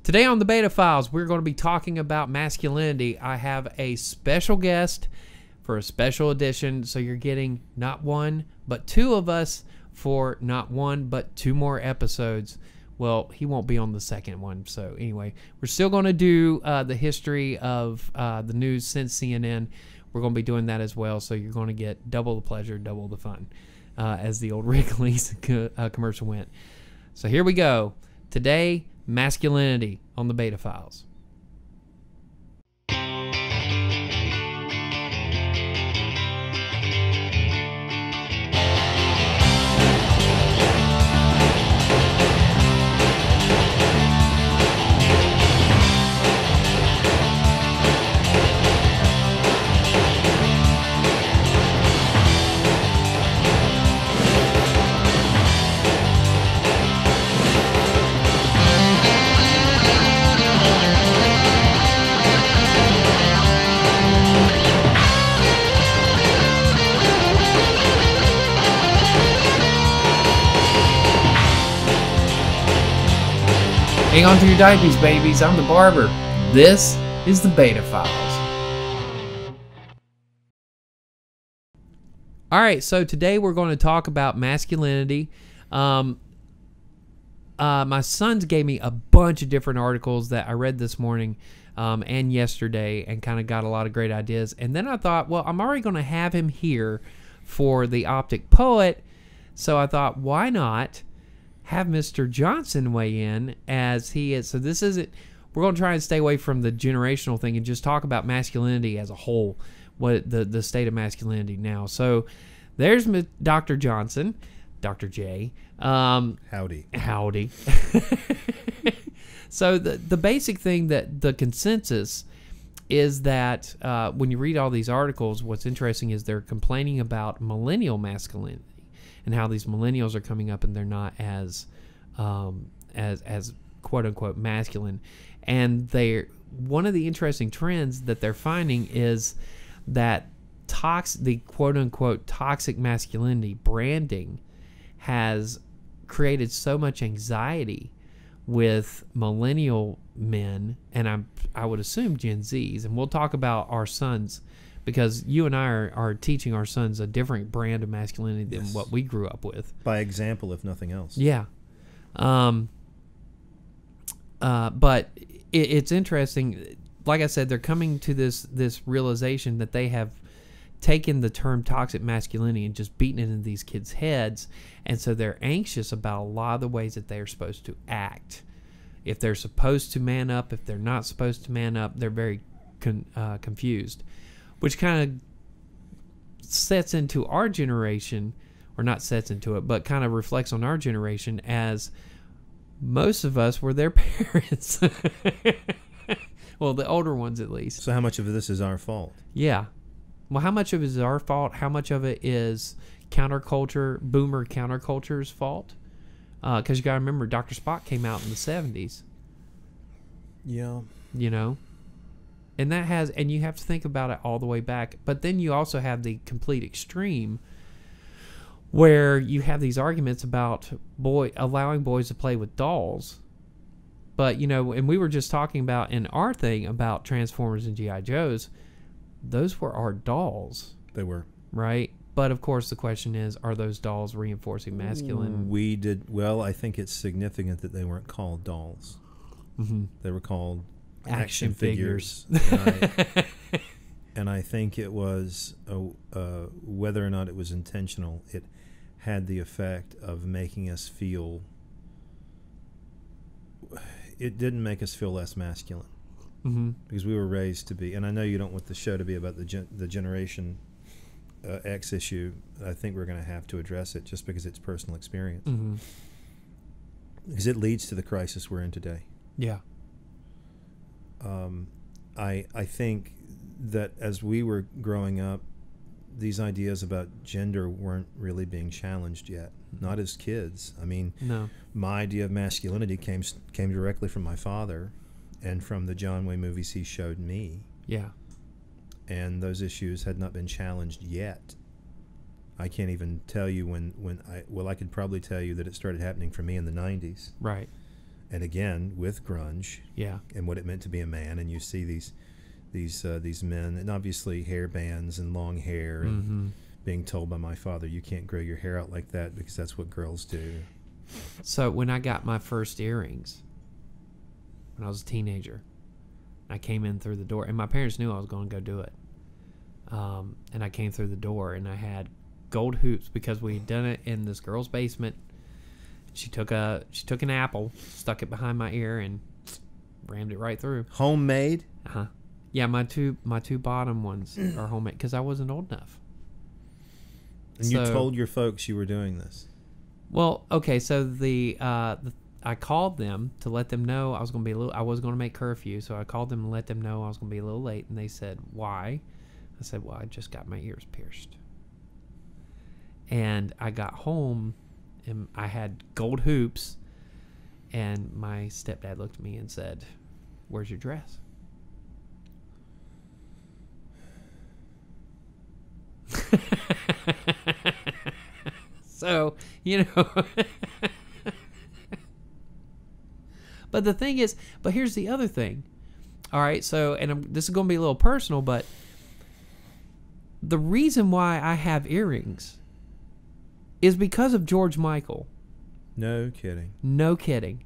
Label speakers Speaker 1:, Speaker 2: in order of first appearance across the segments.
Speaker 1: Today on the BetaFiles, we're going to be talking about masculinity. I have a special guest for a special edition, so you're getting not one, but two of us for not one, but two more episodes. Well, he won't be on the second one, so anyway, we're still going to do the history of the news since CNN. We're going to be doing that as well, so you're going to get double the pleasure, double the fun, as the old Wrigley's commercial went. So here we go. Today, masculinity on the BetaFiles. Hang on to your diapers, babies. I'm the barber. This is the BetaFiles. Alright, so today we're going to talk about masculinity. My sons gave me a bunch of different articles that I read this morning and yesterday and kind of got a lot of great ideas. And then I thought, well, I'm already going to have him here for the Optic Poet. So I thought, why not have Mr. Johnson weigh in as he is. So this isn't, we're going to try and stay away from the generational thing and just talk about masculinity as a whole, what the state of masculinity now. So there's Dr. Johnson, Dr. J.
Speaker 2: Howdy.
Speaker 1: Howdy. So the basic thing, that the consensus is that when you read all these articles, what's interesting is they're complaining about millennial masculinity and how these millennials are coming up and they're not as quote unquote masculine. And one of the interesting trends that they're finding is that the quote unquote toxic masculinity branding has created so much anxiety with millennial men, and I would assume Gen Zs, and we'll talk about our sons, because you and I are teaching our sons a different brand of masculinity than what we grew up with.
Speaker 2: By example, if nothing else.
Speaker 1: Yeah. But it's interesting. Like I said, they're coming to this realization that they have taken the term toxic masculinity and just beaten it into these kids' heads. And so they're anxious about a lot of the ways that they're supposed to act. If they're supposed to man up, if they're not supposed to man up, they're very confused. Which kind of sets into our generation, or not sets into it, but kind of reflects on our generation, as most of us were their parents. Well, the older ones at least.
Speaker 2: So how much of this is our fault?
Speaker 1: Yeah. Well, how much of it is our fault? How much of it is counterculture, boomer counterculture's fault? Because you got to remember, Dr. Spock came out in the 70s.
Speaker 2: Yeah.
Speaker 1: You know? And you have to think about it all the way back. But then you also have the complete extreme, where you have these arguments about allowing boys to play with dolls. But, you know, and we were just talking about in our thing about Transformers and G.I. Joes, those were our dolls.
Speaker 2: They were.
Speaker 1: Right? But, of course, the question is, are those dolls reinforcing masculine?
Speaker 2: Well, I think it's significant that they weren't called dolls. Mm-hmm. They were called action figures. And I think it was, whether or not it was intentional, it had the effect of making us feel, it didn't make us feel less masculine. Mm-hmm. Because we were raised to be, and I know you don't want the show to be about the Generation X issue. I think we're going to have to address it just because it's personal experience. Mm-hmm. Because it leads to the crisis we're in today.
Speaker 1: Yeah.
Speaker 2: I think that as we were growing up, these ideas about gender weren't really being challenged yet. Not as kids. I mean,
Speaker 1: no.
Speaker 2: My idea of masculinity came directly from my father and from the John Wayne movies he showed me.
Speaker 1: Yeah.
Speaker 2: And those issues had not been challenged yet. I can't even tell you when I could probably tell you that it started happening for me in the 90s.
Speaker 1: Right.
Speaker 2: and again with grunge,
Speaker 1: Yeah.
Speaker 2: and what it meant to be a man. And you see these men, and obviously hair bands and long hair, and being told by my father, you can't grow your hair out like that because that's what girls do.
Speaker 1: So when I got my first earrings, when I was a teenager, I came in through the door, and my parents knew I was going to go do it. And I came through the door, and I had gold hoops because we had done it in this girl's basement. She took an apple, stuck it behind my ear, and rammed it right through.
Speaker 2: Homemade?
Speaker 1: Yeah, my two bottom ones are homemade because I wasn't old enough.
Speaker 2: And you told your folks you were doing this?
Speaker 1: Well, okay, so I called them to let them know I was going to make curfew, so I called them and let them know I was going to be a little late, and they said, "Why?" I said, "Well, I just got my ears pierced." And I got home, and I had gold hoops, and my stepdad looked at me and said, "Where's your dress?" So, But the thing is, here's the other thing. All right, so, and this is going to be a little personal, but the reason why I have earrings is because of George Michael.
Speaker 2: No kidding.
Speaker 1: No kidding.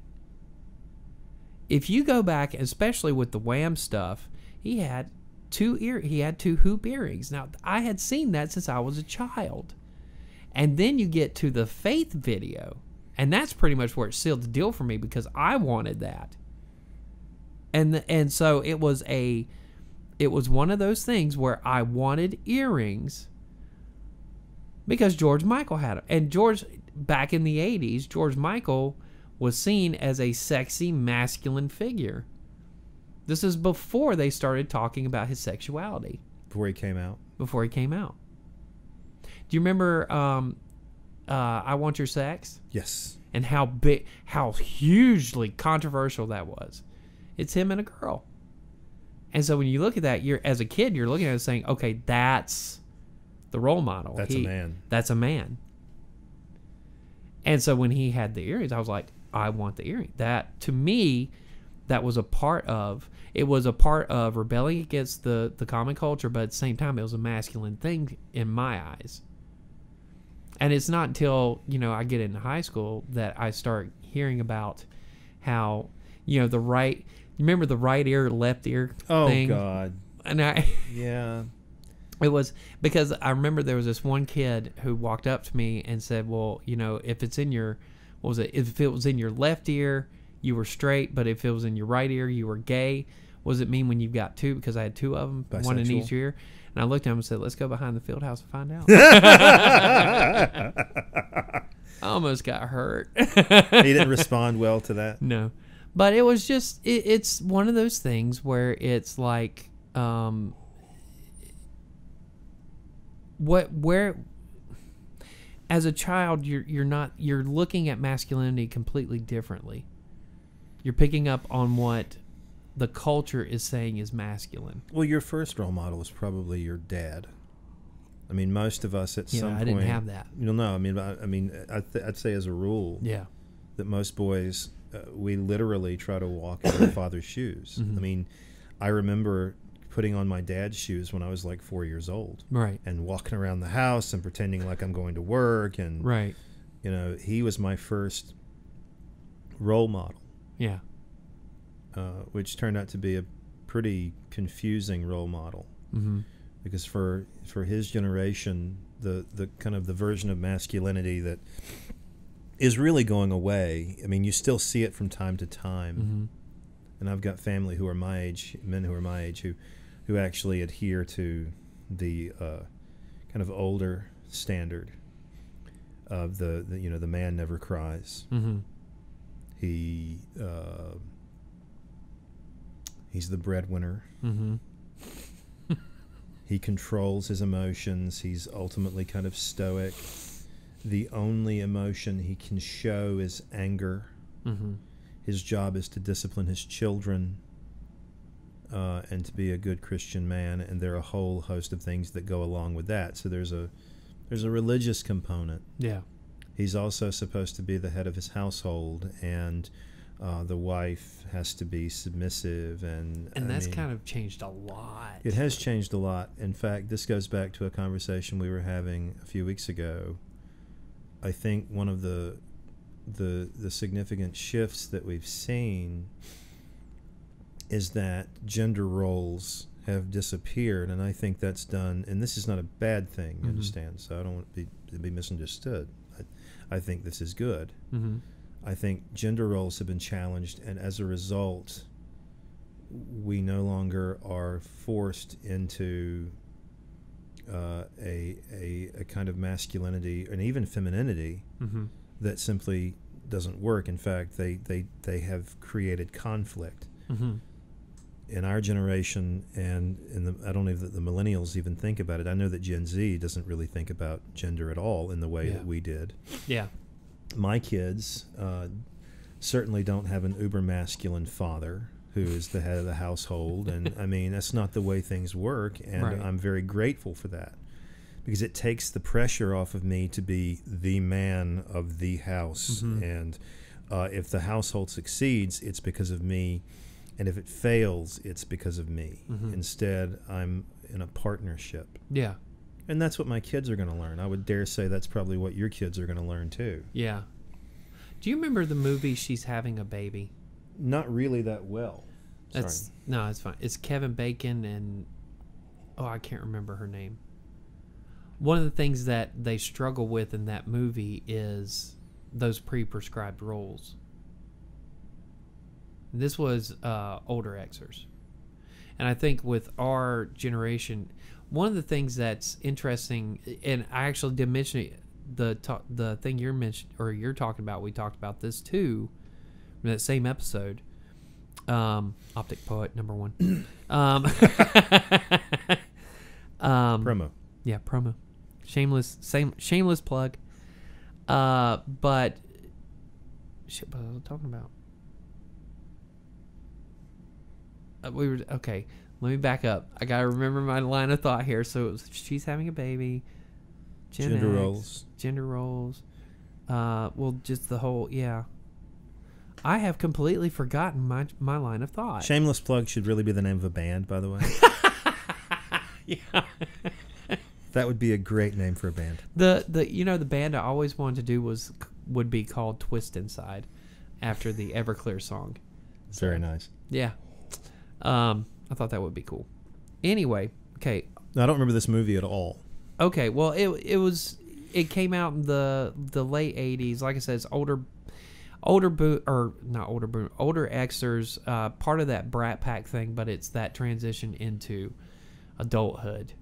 Speaker 1: If you go back, especially with the Wham stuff, he had two hoop earrings. Now, I had seen that since I was a child. And then you get to the Faith video, and that's pretty much where it sealed the deal for me because I wanted that. And so it was one of those things where I wanted earrings because George Michael had them. And back in the 80s, George Michael was seen as a sexy, masculine figure. This is before they started talking about his sexuality.
Speaker 2: Before he came out.
Speaker 1: Do you remember I Want Your Sex?
Speaker 2: Yes.
Speaker 1: And how hugely controversial that was. It's him and a girl. And so when you look at that, as a kid, you're looking at it saying, okay, that's the role model.
Speaker 2: That's a man.
Speaker 1: That's a man. And so when he had the earrings, I was like, I want the earring. That, to me, that was a part of rebelling against the common culture, but at the same time, it was a masculine thing in my eyes. And it's not until, I get into high school that I start hearing about how, remember the right ear, left ear thing?
Speaker 2: Oh, God.
Speaker 1: And
Speaker 2: yeah.
Speaker 1: It was because I remember there was this one kid who walked up to me and said, well, if it's in your, if it was in your left ear, you were straight, but if it was in your right ear, you were gay. What does it mean when you've got two? Because I had two of them,
Speaker 2: bisexual.
Speaker 1: One in each ear. And I looked at him and said, let's go behind the field house and find out. I almost got hurt.
Speaker 2: He didn't respond well to that?
Speaker 1: No. But it was just, it's one of those things where it's like, as a child, you're looking at masculinity completely differently. You're picking up on what the culture is saying is masculine.
Speaker 2: Well, your first role model was probably your dad. I mean, most of us at some point.
Speaker 1: I didn't have that.
Speaker 2: No, I'd say as a rule, that most boys, we literally try to walk in our father's shoes. Mm-hmm. I mean, I remember putting on my dad's shoes when I was like 4 years old,
Speaker 1: right,
Speaker 2: and walking around the house and pretending like I'm going to work, and
Speaker 1: right,
Speaker 2: he was my first role model.
Speaker 1: Yeah.
Speaker 2: Which turned out to be a pretty confusing role model,
Speaker 1: mm-hmm.
Speaker 2: because for his generation, the kind of the version of masculinity that is really going away. I mean, you still see it from time to time,
Speaker 1: mm-hmm.
Speaker 2: and I've got family who are my age, men who are my age, who actually adhere to the kind of older standard of the man never cries.
Speaker 1: Mm-hmm.
Speaker 2: He's the breadwinner.
Speaker 1: Mm-hmm.
Speaker 2: He controls his emotions. He's ultimately kind of stoic. The only emotion he can show is anger.
Speaker 1: Mm-hmm. His
Speaker 2: job is to discipline his children and to be a good Christian man, and there are a whole host of things that go along with that. So there's a religious component.
Speaker 1: Yeah.
Speaker 2: He's also supposed to be the head of his household, and The wife has to be submissive, and
Speaker 1: that's kind of changed a lot.
Speaker 2: It has changed a lot. In fact, this goes back to a conversation we were having a few weeks ago. I think one of the significant shifts that we've seen is that gender roles have disappeared, and I think that's done. And this is not a bad thing, you understand? So I don't want to be misunderstood. I think this is good. I think gender roles have been challenged, and as a result, we no longer are forced into a kind of masculinity and even femininity that simply doesn't work. In fact, they have created conflict in our generation, and I don't know that the millennials even think about it. I know that Gen Z doesn't really think about gender at all in the way that we did. Yeah. My kids certainly don't have an uber masculine father who is the head of the household, and I mean, that's not the way things work, and I'm very grateful for that, because it takes the pressure off of me to be the man of the house. And if the household succeeds, it's because of me, and if it fails, it's because of me. Instead, I'm in a partnership. Yeah. And that's what my kids are going to learn. I would dare say that's probably what your kids are going to learn too. Yeah. Do you remember the movie She's Having a Baby? Not really that well. No, it's fine. It's Kevin Bacon and I can't remember her name. One of the things that they struggle with in that movie is those pre-prescribed roles. This was older Xers. And I think with our generation, one of the things that's interesting, and I actually did mention it, the thing you're talking about, we talked about this too in that same episode. Optic Poet #1. Promo. Yeah, promo. Shameless plug. But shit, what was I talking about? Okay. Let me back up. I gotta remember my line of thought here. So it was She's Having a Baby. Gender roles. Well, just the whole, yeah. I have completely forgotten my line of thought. Shameless Plug should really be the name of a band, by the way. Yeah. That would be a great name for a band. The band I always wanted to do would be called Twist Inside, after the Everclear song. So, very nice. Yeah. I thought that would be cool. Anyway, okay. I don't remember this movie at all. Okay, well, it came out in the late 80s. Like I said, it's older Xers, part of that Brat Pack thing, but it's that transition into adulthood.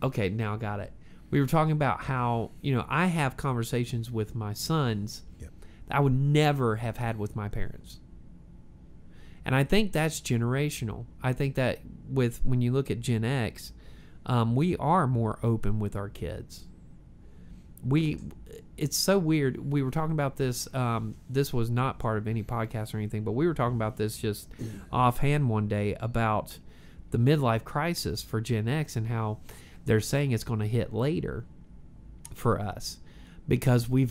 Speaker 2: Okay, now I got it. We were talking about how, I have conversations with my sons that I would never have had with my parents. And I think that's generational. I think that when you look at Gen X, we are more open with our kids. It's so weird. We were talking about this. This was not part of any podcast or anything, but we were talking about this just offhand one day about the midlife crisis for Gen X and how they're saying it's going to hit later for us because we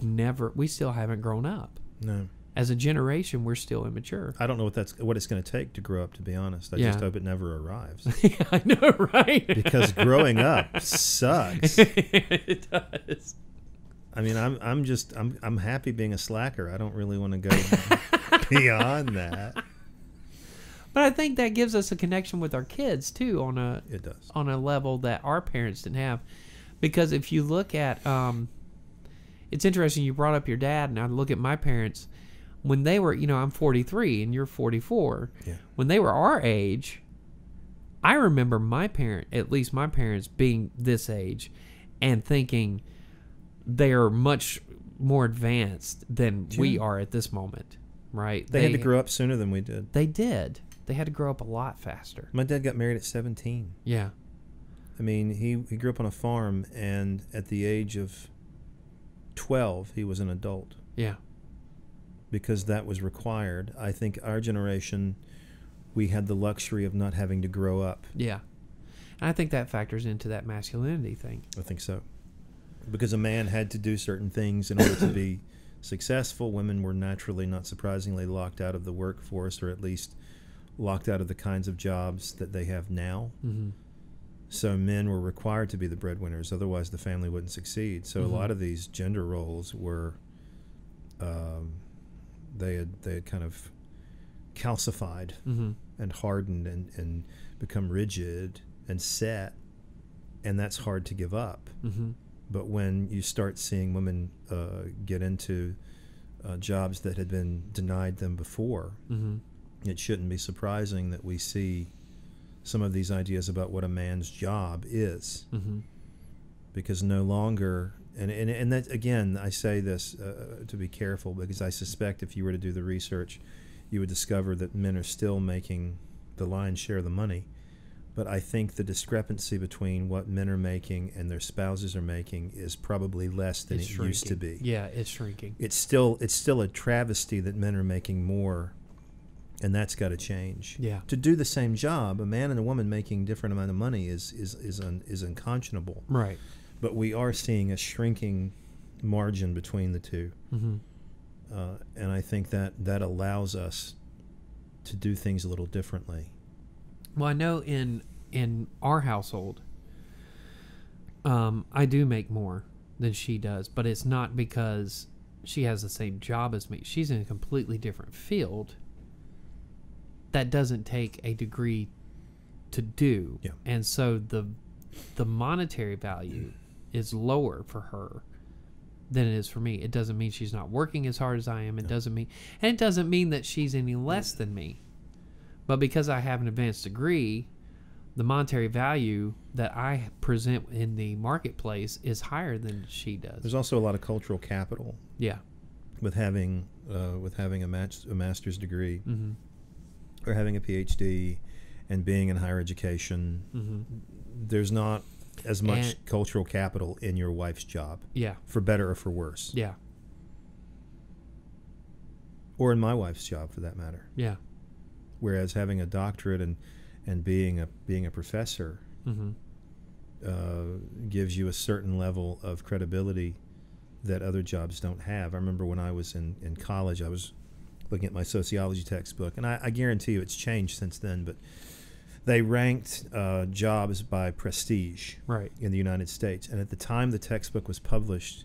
Speaker 2: still haven't grown up. No. As a generation, we're still immature. I don't know what it's going to take to grow up, to be honest. I just hope it never arrives. Yeah, I know, right? Because growing up sucks. It does. I mean, I'm happy being a slacker. I don't really want to go beyond that. But I think that gives us a connection with our kids too on a level that our parents didn't have. Because if you look at, it's interesting. You brought up your dad, and I look at my parents. When they were, I'm 43 and you're 44. Yeah. When they were our age, I remember at least my parents being this age and thinking they are much more advanced than we are at this moment, right? They had to grow up sooner than we did. They did. They had to grow up a lot faster. My dad got married at 17. Yeah. I mean, he grew up on a farm, and at the age of 12, he was an adult. Yeah. Because that was required. I think our generation, we had the luxury of not having to grow up. Yeah. And I think that factors into that masculinity thing. I think so. Because a man had to do certain things in order to be successful. Women were naturally, not surprisingly, locked out of the workforce, or at least locked out of the kinds of jobs that they have now.
Speaker 1: Mm-hmm.
Speaker 2: So men were required to be the breadwinners, otherwise the family wouldn't succeed. So
Speaker 1: Mm-hmm.
Speaker 2: a lot of these gender roles were, they had kind of calcified
Speaker 1: Mm-hmm.
Speaker 2: and hardened and become rigid and set, and that's hard to give up.
Speaker 1: Mm-hmm.
Speaker 2: But when you start seeing women get into jobs that had been denied them before,
Speaker 1: Mm-hmm.
Speaker 2: it shouldn't be surprising that we see some of these ideas about what a man's job is.
Speaker 1: Mm-hmm.
Speaker 2: Because no longer, and that, again, I say this to be careful, because I suspect if you were to do the research, you would discover that men are still making the lion's share of the money. But I think the discrepancy between what men are making and their spouses are making is probably less than it used to be.
Speaker 1: Yeah, it's shrinking.
Speaker 2: It's still a travesty that men are making more, and that's got to change.
Speaker 1: Yeah.
Speaker 2: To do the same job, a man and a woman making different amount of money is unconscionable.
Speaker 1: Right.
Speaker 2: But we are seeing a shrinking margin between the two,
Speaker 1: Mm-hmm.
Speaker 2: and I think that allows us to do things a little differently.
Speaker 1: Well, I know in our household, I do make more than she does, but it's not because she has the same job as me. She's in a completely different field that doesn't take a degree to do.
Speaker 2: Yeah.
Speaker 1: And so the monetary value is lower for her than it is for me. It doesn't mean she's not working as hard as I am. It doesn't mean that she's any less than me. But because I have an advanced degree, the monetary value that I present in the marketplace is higher than she does.
Speaker 2: There's also a lot of cultural capital
Speaker 1: Yeah.
Speaker 2: with having a master's degree,
Speaker 1: Mm-hmm.
Speaker 2: or having a PhD and being in higher education.
Speaker 1: Mm-hmm.
Speaker 2: There's not as much cultural capital in your wife's job,
Speaker 1: Yeah.
Speaker 2: for better or for worse,
Speaker 1: Yeah.
Speaker 2: or in my wife's job for that matter.
Speaker 1: Yeah.
Speaker 2: Whereas having a doctorate and being a professor
Speaker 1: Mm-hmm.
Speaker 2: gives you a certain level of credibility that other jobs don't have. I remember when I was in college, I was looking at my sociology textbook, and I guarantee you it's changed since then, but they ranked jobs by prestige
Speaker 1: Right.
Speaker 2: in the United States. And at the time the textbook was published,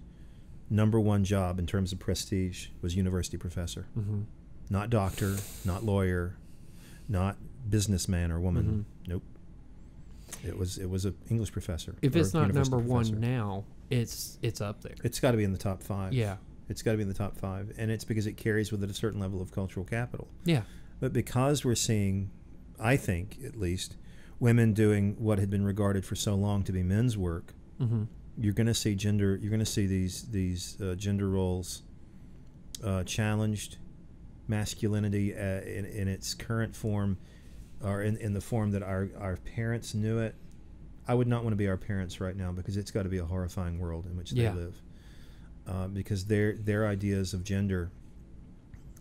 Speaker 2: number one job in terms of prestige was university professor.
Speaker 1: Mm-hmm.
Speaker 2: Not doctor, not lawyer, not businessman or woman.
Speaker 1: Mm-hmm.
Speaker 2: Nope. It was an English professor.
Speaker 1: If
Speaker 2: or
Speaker 1: it's not
Speaker 2: university
Speaker 1: number
Speaker 2: professor.
Speaker 1: one now, it's up there.
Speaker 2: It's got to be in the top 5.
Speaker 1: Yeah.
Speaker 2: It's got to be in the top 5, and it's because it carries with it a certain level of cultural capital.
Speaker 1: Yeah.
Speaker 2: But because we're seeing, I think at least, women doing what had been regarded for so long to be men's work,
Speaker 1: Mm-hmm.
Speaker 2: you're going to see these gender roles challenged. Masculinity in its current form, or in the form that our parents knew it. I would not want to be our parents right now, because it's got to be a horrifying world in which they live. Because their ideas of gender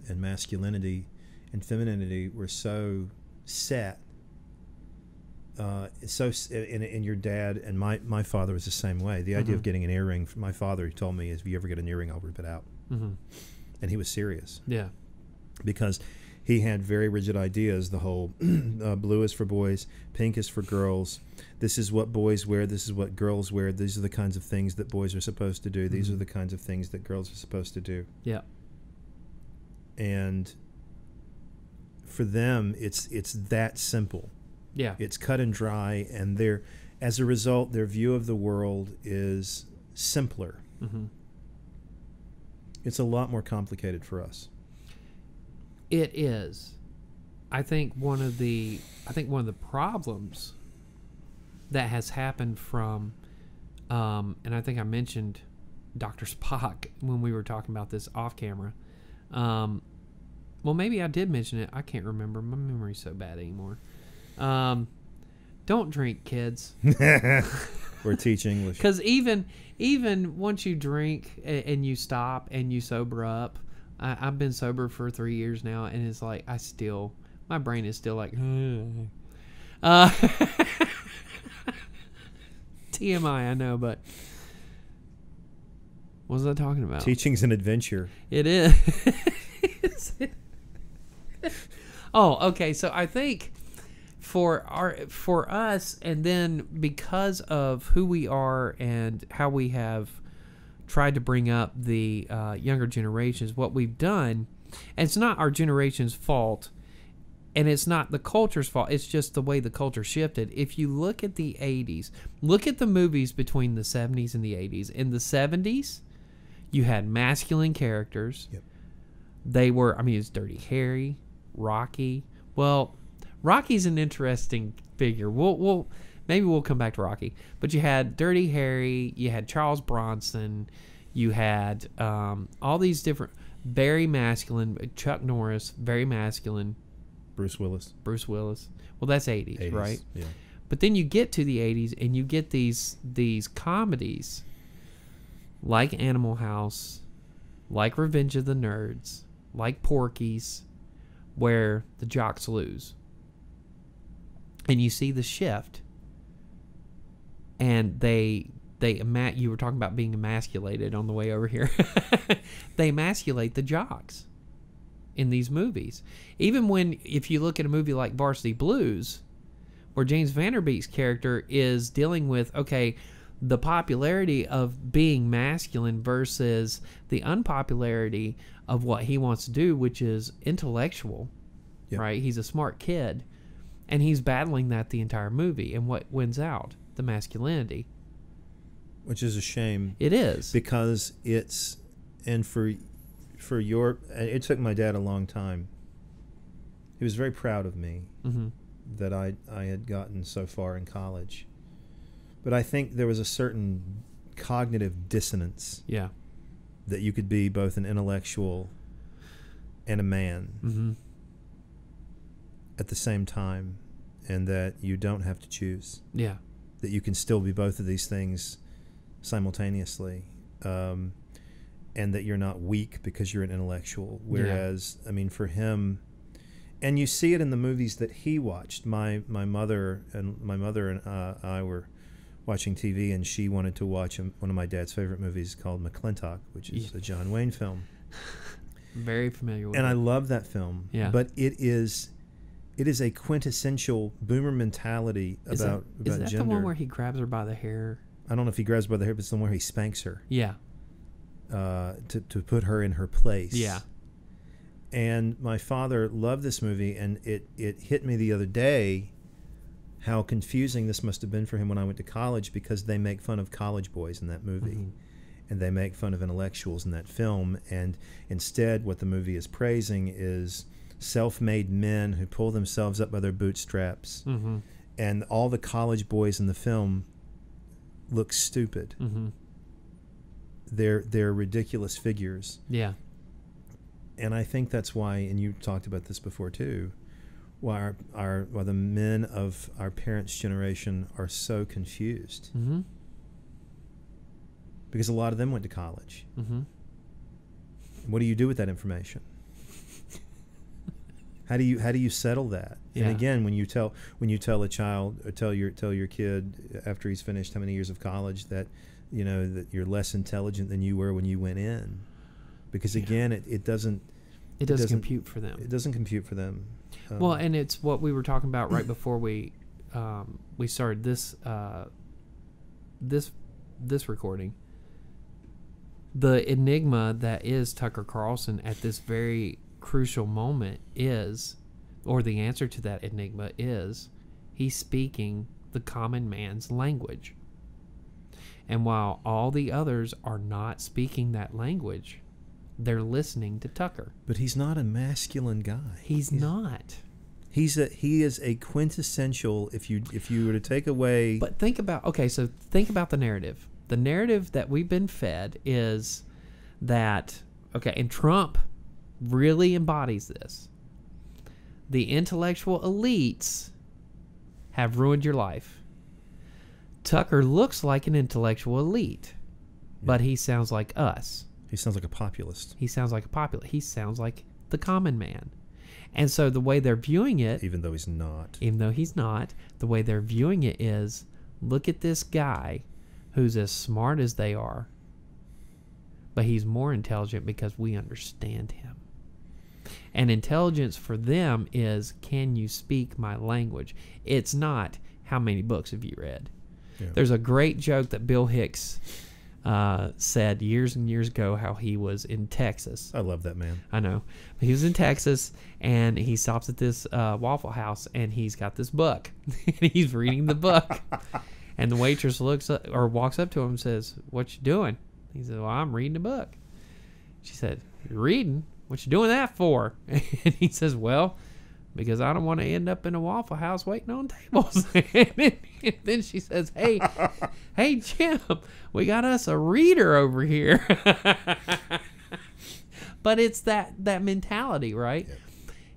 Speaker 2: and masculinity and femininity were so set. And your dad and my father was the same way. The idea of getting an earring, my father told me, if you ever get an earring, I'll rip it out.
Speaker 1: Mm-hmm.
Speaker 2: And he was serious.
Speaker 1: Yeah.
Speaker 2: Because he had very rigid ideas. The whole blue is for boys, pink is for girls. This is what boys wear. This is what girls wear. These are the kinds of things that boys are supposed to do. These are the kinds of things that girls are supposed to do.
Speaker 1: Yeah.
Speaker 2: And for them, it's that simple.
Speaker 1: Yeah.
Speaker 2: It's cut and dry, and as a result, their view of the world is simpler.
Speaker 1: Mm-hmm.
Speaker 2: It's a lot more complicated for us.
Speaker 1: It is. I think one of the problems that has happened from, and I think I mentioned Dr. Spock when we were talking about this off camera. Well, maybe I did mention it. I can't remember. My memory's so bad anymore. Don't drink, kids.
Speaker 2: Or teach English.
Speaker 1: Because even once you drink and you stop and you sober up, I've been sober for 3 years now, and it's like my brain is still like, TMI, I know, but What was I talking about?
Speaker 2: Teaching's an adventure.
Speaker 1: It is. Oh, okay. So I think for us, and then because of who we are and how we have tried to bring up the younger generations, what we've done, and it's not our generation's fault, and it's not the culture's fault, it's just the way the culture shifted. If you look at the 80s, look at the movies between the 70s and the 80s. In the 70s, you had masculine characters.
Speaker 2: Yep.
Speaker 1: They were, I mean, it's Dirty Harry, Rocky. Well, Rocky's an interesting figure. Maybe we'll come back to Rocky. But you had Dirty Harry, you had Charles Bronson, you had all these different, very masculine, Chuck Norris, very masculine.
Speaker 2: Bruce Willis.
Speaker 1: Well, that's 80s, right?
Speaker 2: Yeah.
Speaker 1: But then you get to the 80s and you get these comedies like Animal House, like Revenge of the Nerds, like Porky's, where the jocks lose. And you see the shift. And you were talking about being emasculated on the way over here. They emasculate the jocks in these movies. Even if you look at a movie like Varsity Blues, where James Vanderbeek's character is dealing with, okay, the popularity of being masculine versus the unpopularity of what he wants to do, which is intellectual,
Speaker 2: Yep.
Speaker 1: right? He's a smart kid, and he's battling that the entire movie. And what wins out? The masculinity.
Speaker 2: Which is a shame.
Speaker 1: It is.
Speaker 2: Because it took my dad a long time. He was very proud of me that I had gotten so far in college. But I think there was a certain cognitive dissonance.
Speaker 1: Yeah.
Speaker 2: That you could be both an intellectual and a man at the same time, and that you don't have to choose.
Speaker 1: Yeah.
Speaker 2: That you can still be both of these things simultaneously, and that you're not weak because you're an intellectual. Whereas, I mean, for him, and you see it in the movies that he watched. My mother and I were watching TV, and she wanted to watch one of my dad's favorite movies called McClintock, which is a John Wayne film.
Speaker 1: Very familiar with it.
Speaker 2: And I love that film.
Speaker 1: Yeah.
Speaker 2: But it is a quintessential boomer mentality about gender.
Speaker 1: Is that the one where he grabs her by the hair?
Speaker 2: I don't know if he grabs her by the hair, but it's the one where he spanks her.
Speaker 1: Yeah.
Speaker 2: To put her in her place.
Speaker 1: Yeah.
Speaker 2: And my father loved this movie, and it hit me the other day how confusing this must have been for him when I went to college, because they make fun of college boys in that movie. And they make fun of intellectuals in that film. And instead, what the movie is praising is self-made men who pull themselves up by their bootstraps. And all the college boys in the film look stupid. They're ridiculous figures.
Speaker 1: Yeah.
Speaker 2: And I think that's why, and you talked about this before too, why why the men of our parents' generation are so confused. Because a lot of them went to college. What do you do with that information? How do you settle that?
Speaker 1: Yeah.
Speaker 2: And again, when you tell a child, or tell your kid after he's finished how many years of college that that you're less intelligent than you were when you went in, because again, it doesn't
Speaker 1: compute for them.
Speaker 2: It doesn't compute for them.
Speaker 1: Well, and it's what we were talking about right before we started this recording. The enigma that is Tucker Carlson at this very crucial moment is, or the answer to that enigma is, he's speaking the common man's language. And while all the others are not speaking that language, they're listening to Tucker.
Speaker 2: But he's not a masculine guy.
Speaker 1: He's not.
Speaker 2: He is a quintessential. If you were to take away.
Speaker 1: But think about the narrative. The narrative that we've been fed is that, okay, and Trump really embodies this. The intellectual elites have ruined your life. Tucker looks like an intellectual elite, but he sounds like us.
Speaker 2: He sounds like a populist.
Speaker 1: He sounds like the common man. And so the way they're viewing it,
Speaker 2: even though he's not,
Speaker 1: the way they're viewing it is, look at this guy who's as smart as they are, but he's more intelligent because we understand him. And intelligence for them is, can you speak my language? It's not, how many books have you read? Yeah. There's a great joke that Bill Hicks said years and years ago, how he was in Texas.
Speaker 2: I love that man.
Speaker 1: I know. He was in Texas, and he stops at this Waffle House, and he's got this book. And he's reading the book. And the waitress walks up to him and says, "What you doing?" He said, "Well, I'm reading a book." She said, "You're reading? What you doing that for?" And he says, "Well, because I don't want to end up in a Waffle House waiting on tables." And then she says, hey, Jim, we got us a reader over here." But it's that mentality, right? Yeah.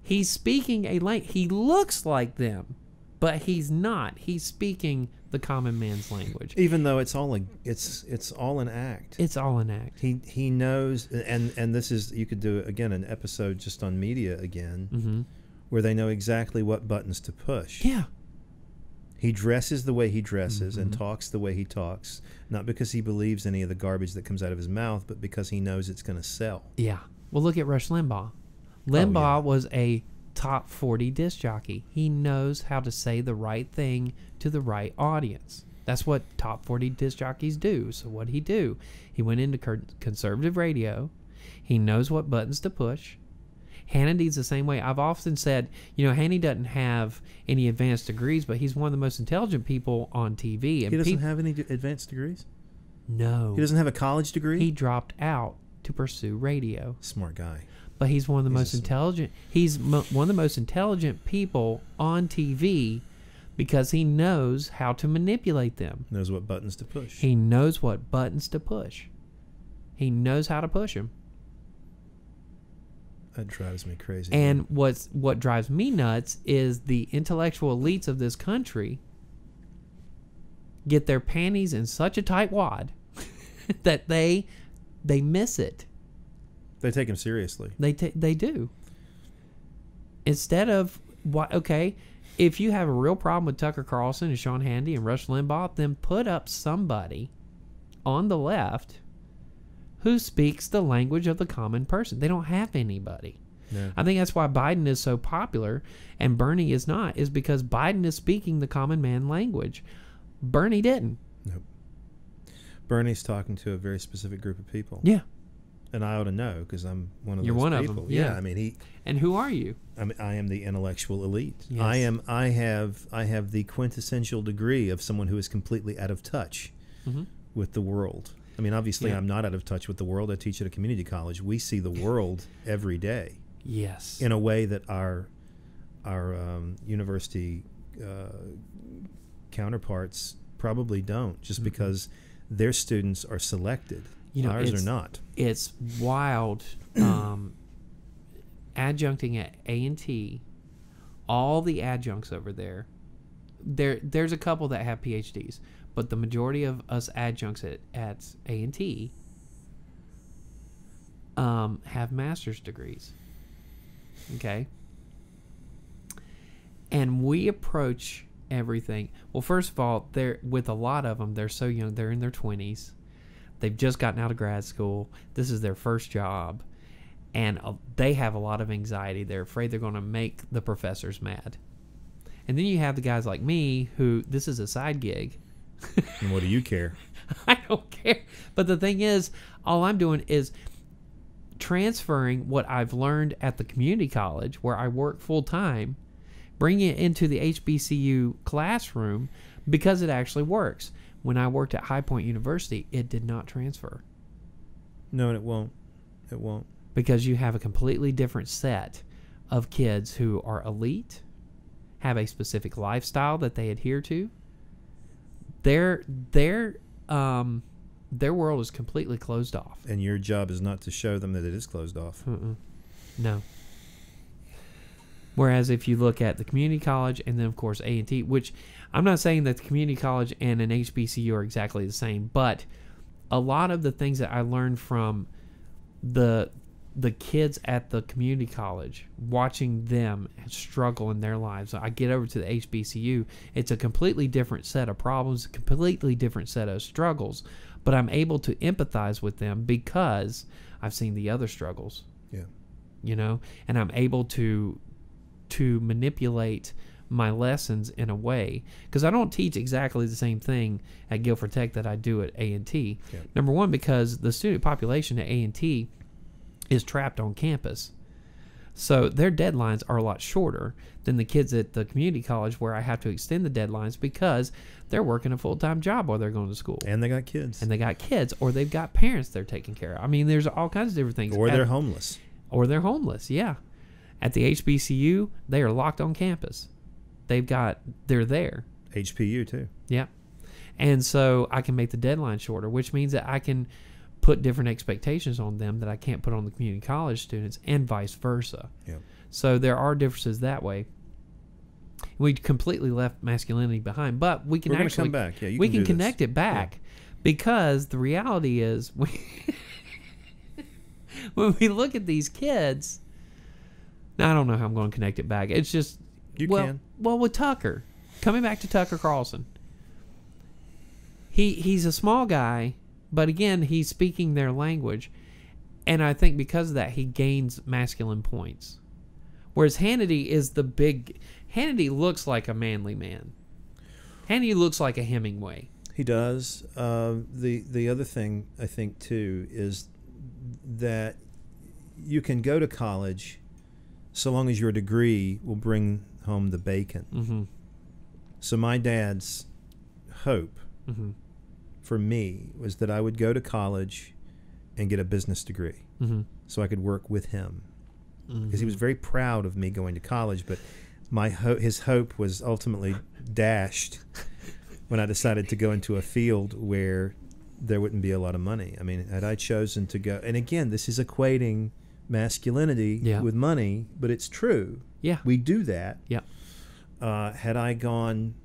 Speaker 1: He's speaking a language. He looks like them, but he's not. He's speaking the common man's language.
Speaker 2: Even though it's all an act.
Speaker 1: It's all an act.
Speaker 2: He knows, and this is, you could do again an episode just on media again. Mm-hmm. Where they know exactly what buttons to push.
Speaker 1: Yeah.
Speaker 2: He dresses the way he dresses, mm-hmm. and talks the way he talks, not because he believes any of the garbage that comes out of his mouth, but because he knows it's going to sell.
Speaker 1: Yeah. Well, look at Rush Limbaugh. Limbaugh was a top 40 disc jockey. He knows how to say the right thing to the right audience. That's what top 40 disc jockeys do. So what did he do? He went into conservative radio. He knows what buttons to push. Hannity's the same way. I've often said, Hannity doesn't have any advanced degrees, but he's one of the most intelligent people on TV. And
Speaker 2: he doesn't have any advanced degrees?
Speaker 1: No.
Speaker 2: He doesn't have a college degree?
Speaker 1: He dropped out to pursue radio.
Speaker 2: Smart guy.
Speaker 1: But he's one of the most intelligent. He's one of the most intelligent people on TV because he knows how to manipulate them.
Speaker 2: Knows what buttons to push.
Speaker 1: He knows what buttons to push. He knows how to push them.
Speaker 2: That drives me crazy.
Speaker 1: And what drives me nuts is the intellectual elites of this country get their panties in such a tight wad that they miss it.
Speaker 2: They take him seriously.
Speaker 1: They do. Instead of, if you have a real problem with Tucker Carlson and Sean Hannity and Rush Limbaugh, then put up somebody on the left who speaks the language of the common person. They don't have anybody. Yeah. I think that's why Biden is so popular and Bernie is not, is because Biden is speaking the common man language. Bernie didn't.
Speaker 2: Nope. Bernie's talking to a very specific group of people.
Speaker 1: Yeah.
Speaker 2: And I ought to know because I'm one of
Speaker 1: You're
Speaker 2: those
Speaker 1: one
Speaker 2: people.
Speaker 1: Of them. Yeah.
Speaker 2: I mean,
Speaker 1: And who are you?
Speaker 2: I am the intellectual elite.
Speaker 1: Yes.
Speaker 2: I have the quintessential degree of someone who is completely out of touch mm-hmm. with the world. I mean, obviously, yeah. I'm not out of touch with the world. I teach at a community college. We see the world every day.
Speaker 1: Yes.
Speaker 2: In a way that our university counterparts probably don't, just mm-hmm. because their students are selected. Ours are not.
Speaker 1: It's wild. Adjuncting at A&T, all the adjuncts over there's a couple that have PhDs. But the majority of us adjuncts at A&T have master's degrees. Okay? And we approach everything. Well, first of all, with a lot of them, they're so young. They're in their 20s. They've just gotten out of grad school. This is their first job. And they have a lot of anxiety. They're afraid they're going to make the professors mad. And then you have the guys like me who, this is a side gig.
Speaker 2: And what do you care?
Speaker 1: I don't care. But the thing is, all I'm doing is transferring what I've learned at the community college where I work full time, bringing it into the HBCU classroom because it actually works. When I worked at High Point University, it did not transfer.
Speaker 2: No, it won't. It won't.
Speaker 1: Because you have a completely different set of kids who are elite, have a specific lifestyle that they adhere to. Their world is completely closed off.
Speaker 2: And your job is not to show them that it is closed off.
Speaker 1: No. Whereas if you look at the community college and then, of course, A&T, which I'm not saying that the community college and an HBCU are exactly the same, but a lot of the things that I learned from the kids at the community college, watching them struggle in their lives. I get over to the HBCU, it's a completely different set of problems, a completely different set of struggles, but I'm able to empathize with them because I've seen the other struggles.
Speaker 2: Yeah.
Speaker 1: You know, and I'm able to manipulate my lessons in a way, because I don't teach exactly the same thing at Guilford Tech that I do at A&T.
Speaker 2: Yeah.
Speaker 1: Number one, because the student population at A&T is trapped on campus. So their deadlines are a lot shorter than the kids at the community college, where I have to extend the deadlines because they're working a full-time job while they're going to school.
Speaker 2: And they got kids.
Speaker 1: And they got kids, or they've got parents they're taking care of. I mean, there's all kinds of different things.
Speaker 2: Or they're homeless.
Speaker 1: Or they're homeless, yeah. At the HBCU, they are locked on campus. They're there.
Speaker 2: HPU too.
Speaker 1: Yeah. And so I can make the deadline shorter, which means that I can put different expectations on them that I can't put on the community college students, and vice versa.
Speaker 2: Yeah.
Speaker 1: So there are differences that way. We completely left masculinity behind, but we can
Speaker 2: We're
Speaker 1: actually
Speaker 2: come back. Yeah,
Speaker 1: we can connect it back, because the reality is when we look at these kids, now I don't know how I'm going to connect it back. It's just
Speaker 2: you can.
Speaker 1: Well, with Tucker, coming back to Tucker Carlson, he's a small guy, but again, he's speaking their language, and I think because of that, he gains masculine points. Whereas Hannity is Hannity looks like a manly man. Hannity looks like a Hemingway.
Speaker 2: He does. The other thing I think too is that you can go to college so long as your degree will bring home the bacon.
Speaker 1: Mm-hmm.
Speaker 2: So my dad's hope
Speaker 1: Mm-hmm.
Speaker 2: for me was that I would go to college and get a business degree,
Speaker 1: Mm-hmm.
Speaker 2: so I could work with him, because
Speaker 1: Mm-hmm.
Speaker 2: he was very proud of me going to college. But his hope was ultimately dashed when I decided to go into a field where there wouldn't be a lot of money. I mean, had I chosen to go, and again, this is equating masculinity with money, but it's true.
Speaker 1: Yeah.
Speaker 2: We do that.
Speaker 1: Yeah.
Speaker 2: Had I gone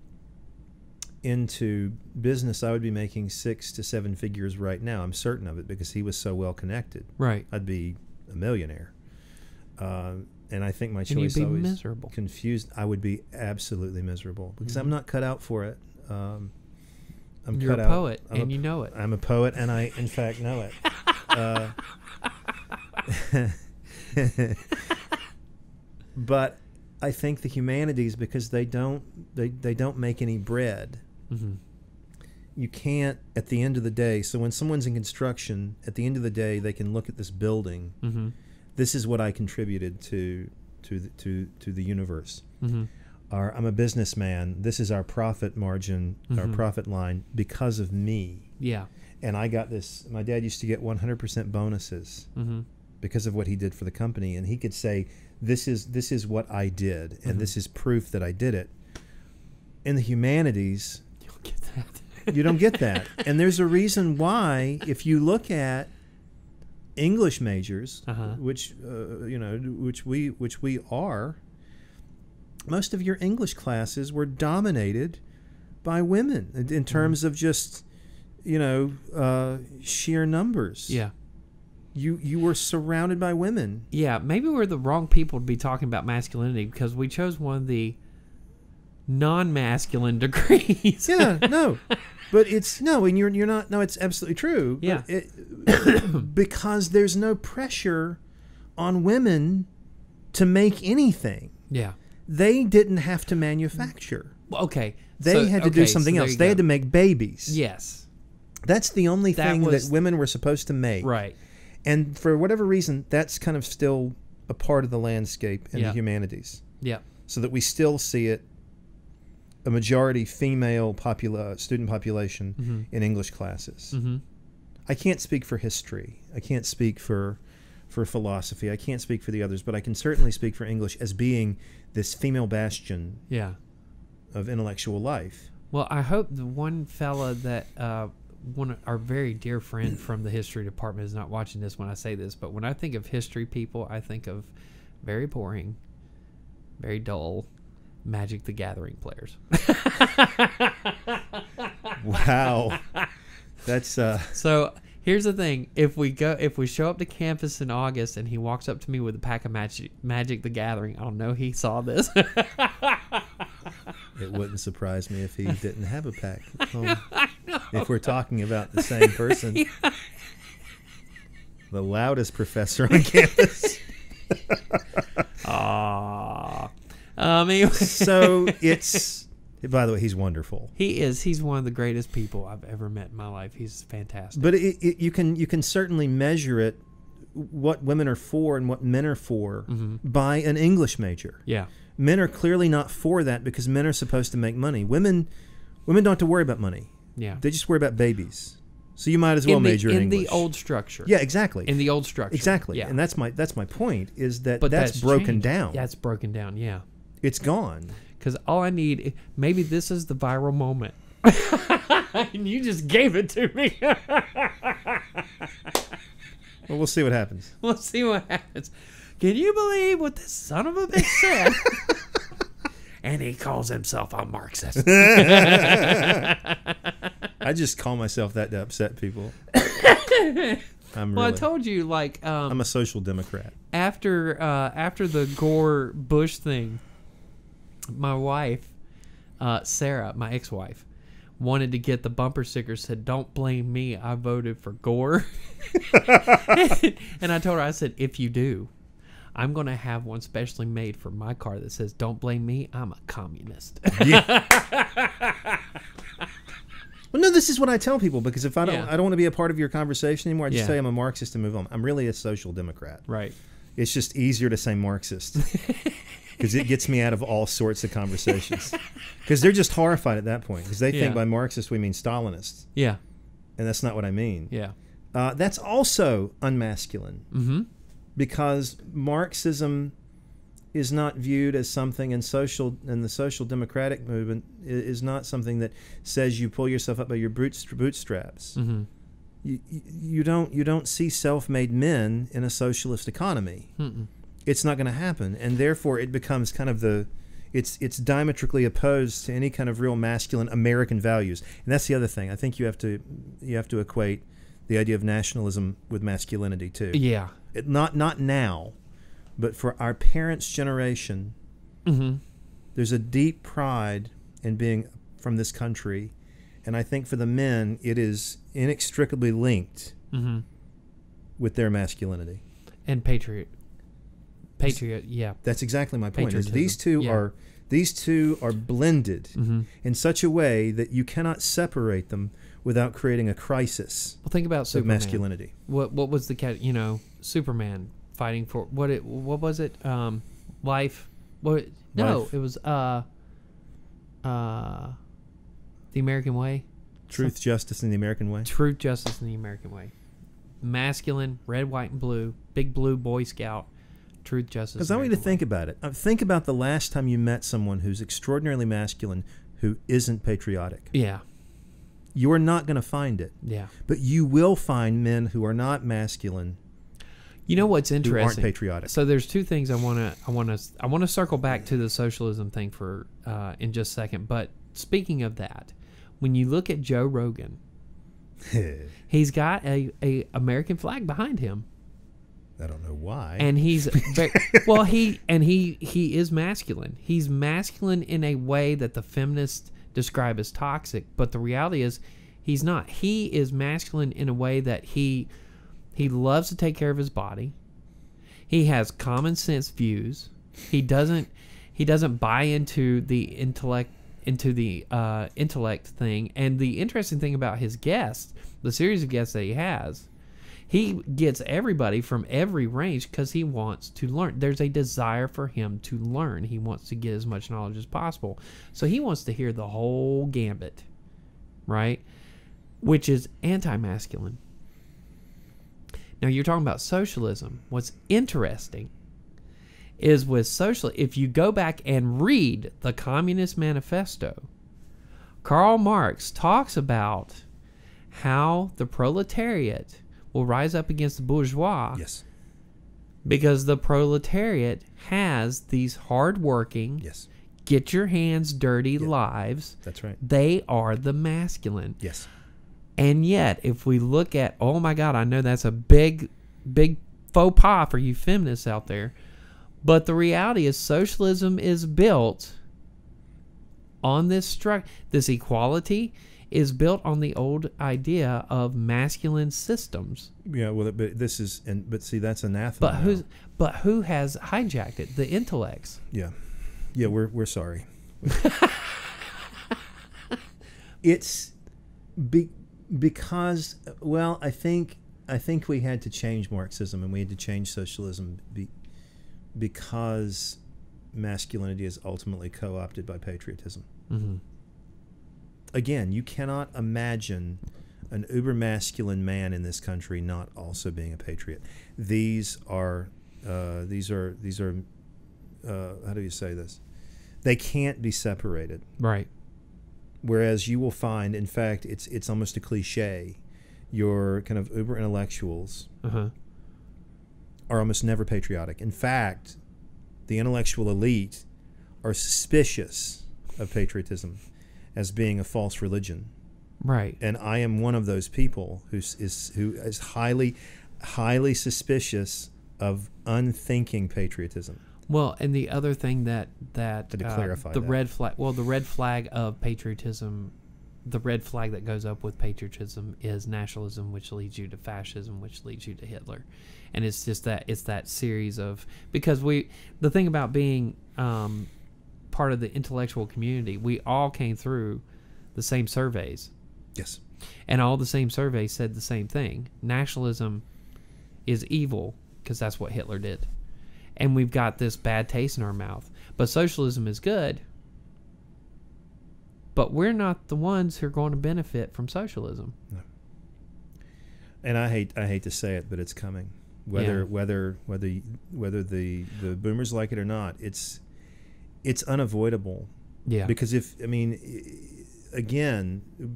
Speaker 2: into business, I would be making 6 to 7 figures right now. I'm certain of it, because he was so well connected.
Speaker 1: Right.
Speaker 2: I'd be a millionaire. And I think my
Speaker 1: And
Speaker 2: choice
Speaker 1: you'd be
Speaker 2: always
Speaker 1: miserable.
Speaker 2: confused. I would be absolutely miserable, because I'm not cut out for it.
Speaker 1: You're a poet, and you know it.
Speaker 2: I'm a poet, and I, in fact, know it. But I think the humanities, because they don't make any bread.
Speaker 1: Mm-hmm.
Speaker 2: You can't, at the end of the day. So when someone's in construction, at the end of the day, they can look at this building.
Speaker 1: Mm-hmm.
Speaker 2: This is what I contributed to the universe.
Speaker 1: Mm-hmm.
Speaker 2: I'm a businessman. This is our profit margin, our profit line, because of me.
Speaker 1: Yeah.
Speaker 2: And I got this. My dad used to get 100% bonuses because of what he did for the company, and he could say, "This is what I did, and this is proof that I did it." In the humanities,
Speaker 1: You don't get that.
Speaker 2: you don't get that, and there's a reason why. If you look at English majors, which we are, most of your English classes were dominated by women in terms of just sheer numbers.
Speaker 1: Yeah.
Speaker 2: You were surrounded by women.
Speaker 1: Yeah, maybe we're the wrong people to be talking about masculinity, because we chose one of the non-masculine degrees.
Speaker 2: Yeah, no. But it's and you're not. No, it's absolutely true.
Speaker 1: Yeah.
Speaker 2: Because there's no pressure on women to make anything.
Speaker 1: Yeah.
Speaker 2: They didn't have to manufacture.
Speaker 1: Okay.
Speaker 2: They had to do something else. They had to make babies.
Speaker 1: Yes.
Speaker 2: That's the only thing that women were supposed to make.
Speaker 1: Right.
Speaker 2: And for whatever reason, that's kind of still a part of the landscape in the humanities.
Speaker 1: Yeah.
Speaker 2: So that we still see it, a majority female student population in English classes.
Speaker 1: Mm-hmm.
Speaker 2: I can't speak for history. I can't speak for philosophy. I can't speak for the others, but I can certainly speak for English as being this female bastion of intellectual life.
Speaker 1: Well, I hope the one fella that our very dear friend from the history department is not watching this when I say this, but when I think of history people, I think of very boring, very dull Magic the Gathering players.
Speaker 2: Wow. That's
Speaker 1: So here's the thing: if we show up to campus in August and he walks up to me with a pack of Magic the Gathering, I'll know he saw this.
Speaker 2: It wouldn't surprise me if he didn't have a pack at home.
Speaker 1: I know.
Speaker 2: if we're talking about the same person.
Speaker 1: Yeah.
Speaker 2: The loudest professor on campus.
Speaker 1: Anyway.
Speaker 2: So it's, by the way, he's wonderful.
Speaker 1: He is. He's one of the greatest people I've ever met in my life. He's fantastic.
Speaker 2: But you can certainly measure it, what women are for and what men are for, by an English major.
Speaker 1: Yeah.
Speaker 2: Men are clearly not for that because men are supposed to make money. Women don't have to worry about money.
Speaker 1: Yeah.
Speaker 2: They just worry about babies. So you might as well major in English.
Speaker 1: In the old structure.
Speaker 2: Yeah, exactly.
Speaker 1: In the old structure.
Speaker 2: Exactly.
Speaker 1: Yeah.
Speaker 2: And that's my point, is that
Speaker 1: But
Speaker 2: that's broken
Speaker 1: changed.
Speaker 2: down.
Speaker 1: Yeah, it's broken down, yeah.
Speaker 2: It's gone.
Speaker 1: Because all I need, maybe this is the viral moment. And you just gave it to me.
Speaker 2: Well, we'll see what happens.
Speaker 1: We'll see what happens. Can you believe what this son of a bitch said? And he calls himself a Marxist.
Speaker 2: I just call myself that to upset people.
Speaker 1: I told you, like,
Speaker 2: I'm a social democrat.
Speaker 1: After the Gore Bush thing, my wife, Sarah, my ex-wife, wanted to get the bumper sticker said, "Don't blame me, I voted for Gore." And I told her, I said, if you do, I'm going to have one specially made for my car that says, "Don't blame me, I'm a communist."
Speaker 2: Yeah. Well, no, this is what I tell people, because if I don't want to be a part of your conversation anymore, I just say I'm a Marxist and move on. I'm really a social democrat.
Speaker 1: Right.
Speaker 2: It's just easier to say Marxist because it gets me out of all sorts of conversations. Because they're just horrified at that point, because they think by Marxist we mean Stalinists.
Speaker 1: Yeah.
Speaker 2: And that's not what I mean.
Speaker 1: Yeah.
Speaker 2: That's also unmasculine.
Speaker 1: Mm-hmm.
Speaker 2: Because Marxism is not viewed as something, and the social democratic movement is not something that says you pull yourself up by your bootstraps.
Speaker 1: Mm-hmm.
Speaker 2: You don't see self-made men in a socialist economy.
Speaker 1: Mm-mm.
Speaker 2: It's not going to happen, and therefore it becomes kind of it's diametrically opposed to any kind of real masculine American values. And that's the other thing. I think you have to equate the idea of nationalism with masculinity too.
Speaker 1: Yeah.
Speaker 2: Not now, but for our parents' generation, there's a deep pride in being from this country, and I think for the men it is inextricably linked with their masculinity
Speaker 1: and patriot. Yeah.
Speaker 2: That's exactly my point. Is
Speaker 1: Patriotism.
Speaker 2: these two are blended in such a way that you cannot separate them without creating a crisis.
Speaker 1: Well, think about
Speaker 2: of
Speaker 1: Superman.
Speaker 2: masculinity.
Speaker 1: What was the cat? Superman fighting for what was it? Life. What? No,
Speaker 2: Life.
Speaker 1: it was the American way.
Speaker 2: Truth, justice, and the American way.
Speaker 1: Truth, justice, and the American way. Masculine, red, white, and blue. Big blue Boy Scout. Truth, justice.
Speaker 2: Because I want you to think about it. Think about the last time you met someone who's extraordinarily masculine who isn't patriotic.
Speaker 1: Yeah.
Speaker 2: You are not going to find it.
Speaker 1: Yeah.
Speaker 2: But you will find men who are not masculine.
Speaker 1: You know what's interesting?
Speaker 2: Who aren't patriotic.
Speaker 1: So there's two things I want to circle back to the socialism thing for in just a second. But speaking of that, when you look at Joe Rogan, he's got a American flag behind him.
Speaker 2: I don't know why.
Speaker 1: And he's he is masculine. He's masculine in a way that the feminists describe as toxic, but the reality is he's not. He is masculine in a way that he loves to take care of his body. He has common sense views. He doesn't buy into the intellect thing. And the interesting thing about his guests, the series of guests that he has, he gets everybody from every range because he wants to learn. There's a desire for him to learn. He wants to get as much knowledge as possible. So he wants to hear the whole gambit, right? Which is anti-masculine. Now, you're talking about socialism. What's interesting is with if you go back and read the Communist Manifesto, Karl Marx talks about how the proletariat will rise up against the bourgeois.
Speaker 2: Yes.
Speaker 1: Because the proletariat has these hardworking, get your hands dirty lives.
Speaker 2: That's right.
Speaker 1: They are the masculine.
Speaker 2: Yes.
Speaker 1: And yet, if we look at, oh my God, I know that's a big faux pas for you feminists out there, but the reality is socialism is built on this equality. is built on the old idea of masculine systems.
Speaker 2: Yeah, well, but this is, but see, that's anathema.
Speaker 1: But who has hijacked it? The intellects.
Speaker 2: Yeah, we're sorry. It's because, well, I think we had to change Marxism and we had to change socialism because masculinity is ultimately co-opted by patriotism.
Speaker 1: Mm-hmm.
Speaker 2: Again, you cannot imagine an uber-masculine man in this country not also being a patriot. These are how do you say this? They can't be separated.
Speaker 1: Right.
Speaker 2: Whereas you will find, in fact, it's almost a cliche, your kind of uber intellectuals are almost never patriotic. In fact, the intellectual elite are suspicious of patriotism as being a false religion.
Speaker 1: Right.
Speaker 2: And I am one of those people who is highly suspicious of unthinking patriotism.
Speaker 1: Well, and the other thing that
Speaker 2: to clarify
Speaker 1: the
Speaker 2: that.
Speaker 1: red flag. Well, the red flag of patriotism, the red flag that goes up with patriotism is nationalism, which leads you to fascism, which leads you to Hitler, and it's just that series of, because the thing about being part of the intellectual community, we all came through the same surveys.
Speaker 2: Yes.
Speaker 1: And all the same surveys said the same thing. Nationalism is evil because that's what Hitler did. And we've got this bad taste in our mouth. But socialism is good. But we're not the ones who are going to benefit from socialism.
Speaker 2: No. And I hate to say it, but it's coming. Whether the boomers like it or not, it's unavoidable.
Speaker 1: Yeah.
Speaker 2: Because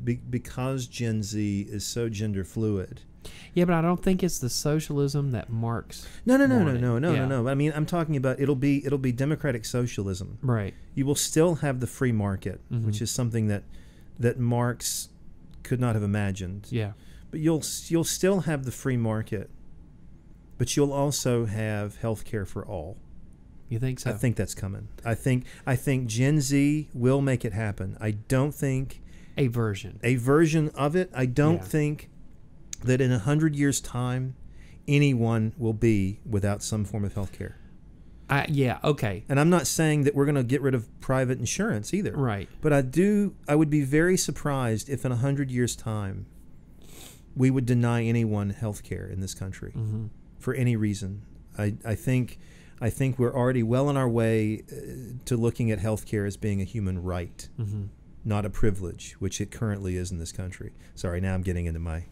Speaker 2: because Gen Z is so gender fluid.
Speaker 1: Yeah, but I don't think it's the socialism that Marx.
Speaker 2: No. I mean, I'm talking about it'll be democratic socialism.
Speaker 1: Right.
Speaker 2: You will still have the free market, which is something that Marx could not have imagined.
Speaker 1: Yeah.
Speaker 2: But you'll still have the free market, but you'll also have health care for all.
Speaker 1: You think so?
Speaker 2: I think that's coming. I think Gen Z will make it happen. I don't think
Speaker 1: a version
Speaker 2: of it. I don't think that in 100 years' time, anyone will be without some form of health care.
Speaker 1: Okay.
Speaker 2: And I'm not saying that we're going to get rid of private insurance either.
Speaker 1: Right.
Speaker 2: But I would be very surprised if in 100 years' time, we would deny anyone health care in this country for any reason. I think we're already well on our way to looking at health care as being a human right, not a privilege, which it currently is in this country. Sorry, now I'm getting into my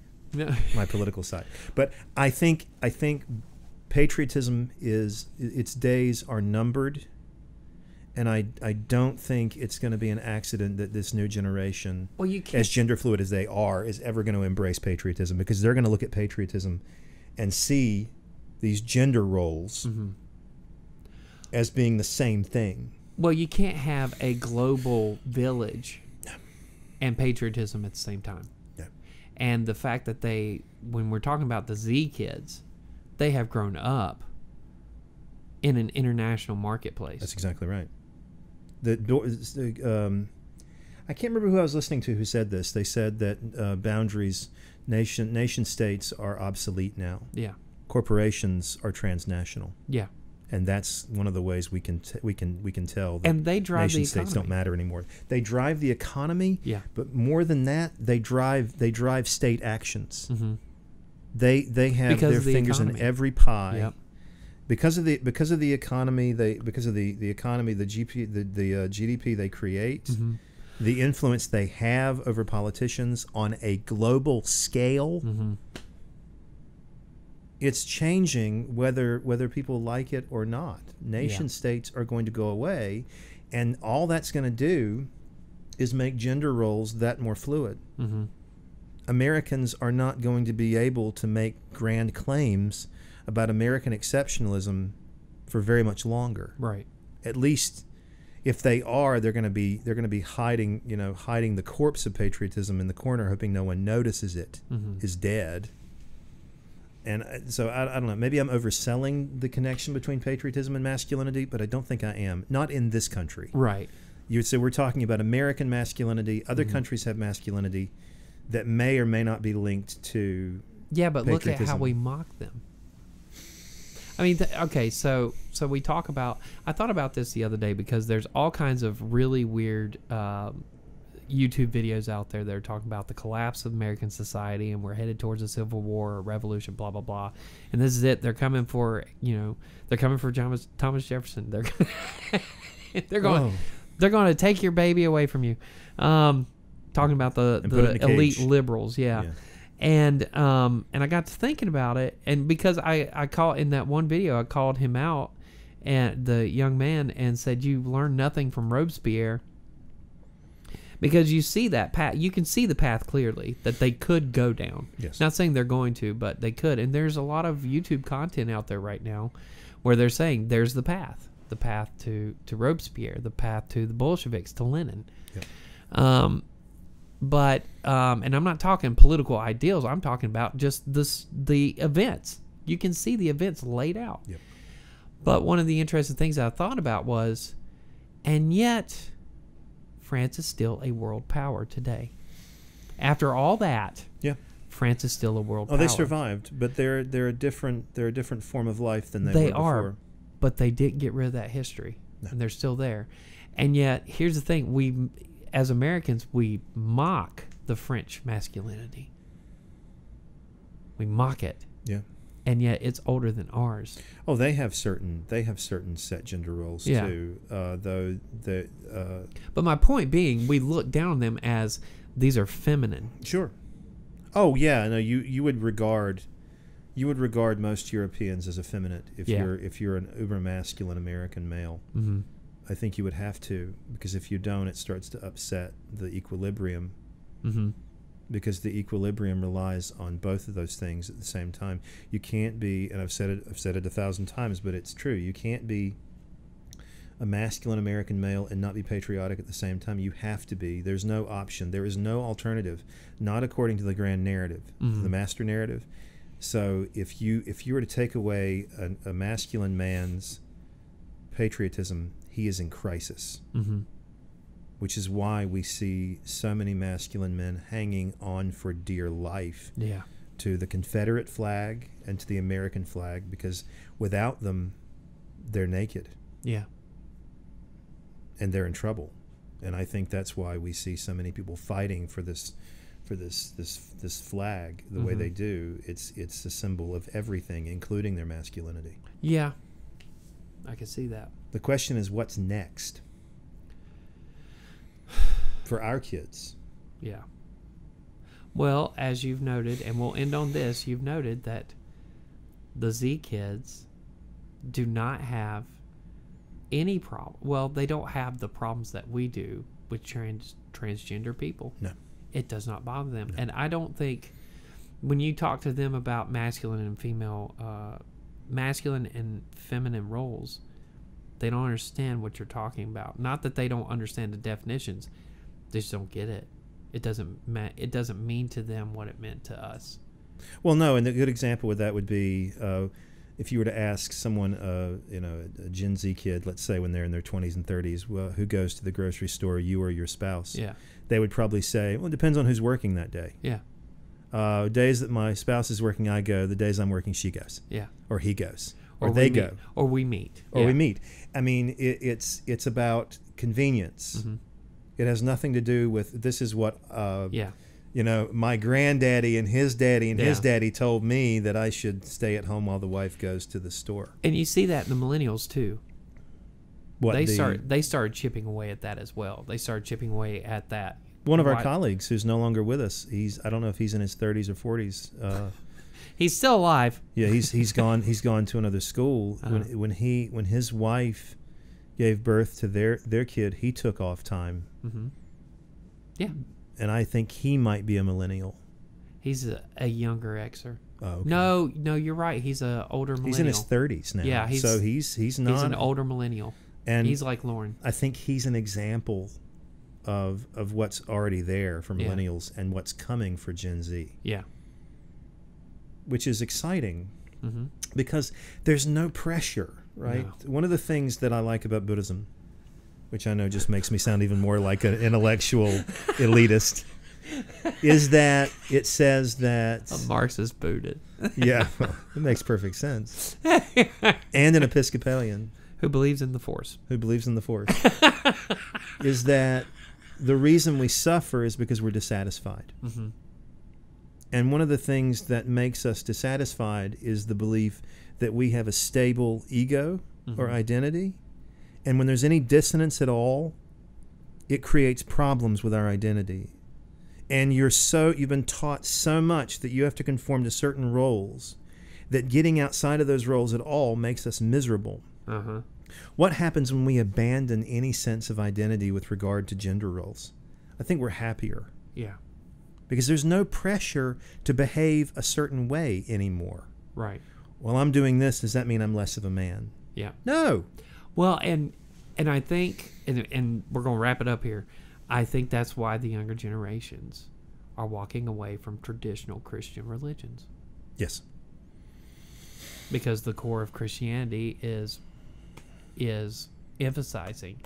Speaker 2: political side. But I think patriotism its days are numbered, and I don't think it's going to be an accident that this new generation, as gender fluid as they are, is ever going to embrace patriotism, because they're going to look at patriotism and see these gender roles as being the same thing.
Speaker 1: Well, you can't have a global village and patriotism at the same time. And the fact that when we're talking about the Z kids, they have grown up in an international marketplace.
Speaker 2: That's exactly right. I can't remember who I was listening to who said this. They said that boundaries, nation states are obsolete now.
Speaker 1: Yeah.
Speaker 2: Corporations are transnational.
Speaker 1: Yeah.
Speaker 2: And that's one of the ways we can tell that
Speaker 1: and they drive
Speaker 2: nation
Speaker 1: the
Speaker 2: states
Speaker 1: economy.
Speaker 2: don't matter anymore. They drive the economy,
Speaker 1: yeah.
Speaker 2: But more than that, they drive state actions. They have their fingers in every pie.
Speaker 1: Yep.
Speaker 2: Because of the economy, the GDP they create, the influence they have over politicians on a global scale. It's changing whether people like it or not. Nation states are going to go away, and all that's going to do is make gender roles that more fluid. Americans are not going to be able to make grand claims about American exceptionalism for very much longer.
Speaker 1: Right.
Speaker 2: At least, if they are, they're going to be hiding the corpse of patriotism in the corner, hoping no one notices it is dead. And so I don't know. Maybe I'm overselling the connection between patriotism and masculinity, but I don't think I am. Not in this country.
Speaker 1: Right.
Speaker 2: You would say we're talking about American masculinity. Other countries have masculinity that may or may not be linked to
Speaker 1: but look at how
Speaker 2: patriotism.
Speaker 1: we mock them. I mean, okay, so we talk about. I thought about this the other day because there's all kinds of really weird YouTube videos out there that are talking about the collapse of American society and we're headed towards a civil war or revolution, blah blah blah. And this is it. They're coming for Thomas Jefferson. They're going to take your baby away from you. Talking about the elite liberals, yeah. And I got to thinking about it, and because I called in that one video, I called him out, and the young man, and said, "You learned nothing from Robespierre." Because you see that path, you can see the path clearly that they could go down.
Speaker 2: Yes.
Speaker 1: Not saying they're going to, but they could. And there's a lot of YouTube content out there right now where they're saying there's the path to Robespierre, the path to the Bolsheviks, to Lenin.
Speaker 2: Yep.
Speaker 1: And I'm not talking political ideals. I'm talking about just the events. You can see the events laid out.
Speaker 2: Yep.
Speaker 1: But one of the interesting things I thought about was, and yet France is still a world power today. After all that, France is still a world power.
Speaker 2: They survived, but they're a different form of life than they were before.
Speaker 1: But they didn't get rid of that history, and they're still there. And yet, here's the thing: we, as Americans, we mock the French masculinity. We mock it.
Speaker 2: Yeah.
Speaker 1: And yet, it's older than ours.
Speaker 2: Oh, they have certain set gender roles too.
Speaker 1: But my point being, we look down on them as these are feminine.
Speaker 2: Sure. Oh yeah, no. You would regard most Europeans as effeminate if you're an uber masculine American male.
Speaker 1: Mm-hmm.
Speaker 2: I think you would have to, because if you don't, it starts to upset the equilibrium.
Speaker 1: Mm-hmm.
Speaker 2: Because the equilibrium relies on both of those things at the same time. You can't be, and I've said it 1,000 times, but it's true. You can't be a masculine American male and not be patriotic at the same time. You have to be. There's no option. There is no alternative, not according to the grand narrative, the master narrative. So if you were to take away a masculine man's patriotism, he is in crisis.
Speaker 1: Mm-hmm.
Speaker 2: Which is why we see so many masculine men hanging on for dear life to the Confederate flag and to the American flag, because without them, they're naked.
Speaker 1: Yeah.
Speaker 2: And they're in trouble. And I think that's why we see so many people fighting for this flag the way they do. It's a symbol of everything, including their masculinity.
Speaker 1: Yeah. I can see that.
Speaker 2: The question is, what's next? For our kids.
Speaker 1: Yeah. Well, as you've noted, and we'll end on this, you've noted that the Z kids do not have any problem. Well, they don't have the problems that we do with transgender people.
Speaker 2: No.
Speaker 1: It does not bother them.
Speaker 2: No.
Speaker 1: And I don't think when you talk to them about masculine and feminine roles, they don't understand what you're talking about. Not that they don't understand the definitions. They just don't get it. It doesn't mean to them what it meant to us.
Speaker 2: Well, no, and a good example with that would be if you were to ask someone, a Gen Z kid, let's say when they're in their 20s and 30s, well, who goes to the grocery store, you or your spouse?
Speaker 1: Yeah.
Speaker 2: They would probably say, well, it depends on who's working that day.
Speaker 1: Yeah.
Speaker 2: Days that my spouse is working, I go. The days I'm working, she goes.
Speaker 1: Yeah.
Speaker 2: Or he goes. Or they go.
Speaker 1: Or we meet.
Speaker 2: Or we meet. I mean, it's about convenience.
Speaker 1: Mm-hmm.
Speaker 2: It has nothing to do with this is what my granddaddy and his daddy and his daddy told me that I should stay at home while the wife goes to the store.
Speaker 1: And you see that in the millennials too. They started chipping away at that as well. They started chipping away at that.
Speaker 2: One of our colleagues who's no longer with us, I don't know if he's in his 30s or 40s.
Speaker 1: He's still alive.
Speaker 2: Yeah, he's gone to another school. When his wife gave birth to their kid, he took off time.
Speaker 1: Mm-hmm. Yeah.
Speaker 2: And I think he might be a millennial.
Speaker 1: He's a younger Xer.
Speaker 2: Oh, okay.
Speaker 1: No, you're right. He's an older millennial.
Speaker 2: He's in his 30s now.
Speaker 1: Yeah,
Speaker 2: so he's not.
Speaker 1: He's an older millennial.
Speaker 2: And
Speaker 1: he's like Lauren.
Speaker 2: I think he's an example of what's already there for millennials and what's coming for Gen Z.
Speaker 1: Yeah.
Speaker 2: Which is exciting because there's no pressure, right?
Speaker 1: No.
Speaker 2: One of the things that I like about Buddhism which I know just makes me sound even more like an intellectual elitist, is that it says that...
Speaker 1: A Marxist booted.
Speaker 2: Yeah, well, it makes perfect sense. And an Episcopalian.
Speaker 1: Who believes in the Force.
Speaker 2: Who believes in the Force. Is that the reason we suffer is because we're dissatisfied.
Speaker 1: Mm-hmm.
Speaker 2: And one of the things that makes us dissatisfied is the belief that we have a stable ego or identity. And when there's any dissonance at all, it creates problems with our identity. And you've been taught so much that you have to conform to certain roles that getting outside of those roles at all makes us miserable.
Speaker 1: Uh-huh.
Speaker 2: What happens when we abandon any sense of identity with regard to gender roles? I think we're happier.
Speaker 1: Yeah.
Speaker 2: Because there's no pressure to behave a certain way anymore.
Speaker 1: Right.
Speaker 2: Well, I'm doing this. Does that mean I'm less of a man?
Speaker 1: Yeah.
Speaker 2: No.
Speaker 1: Well, and I think, and we're going to wrap it up here, I think that's why the younger generations are walking away from traditional Christian religions.
Speaker 2: Yes.
Speaker 1: Because the core of Christianity is emphasizing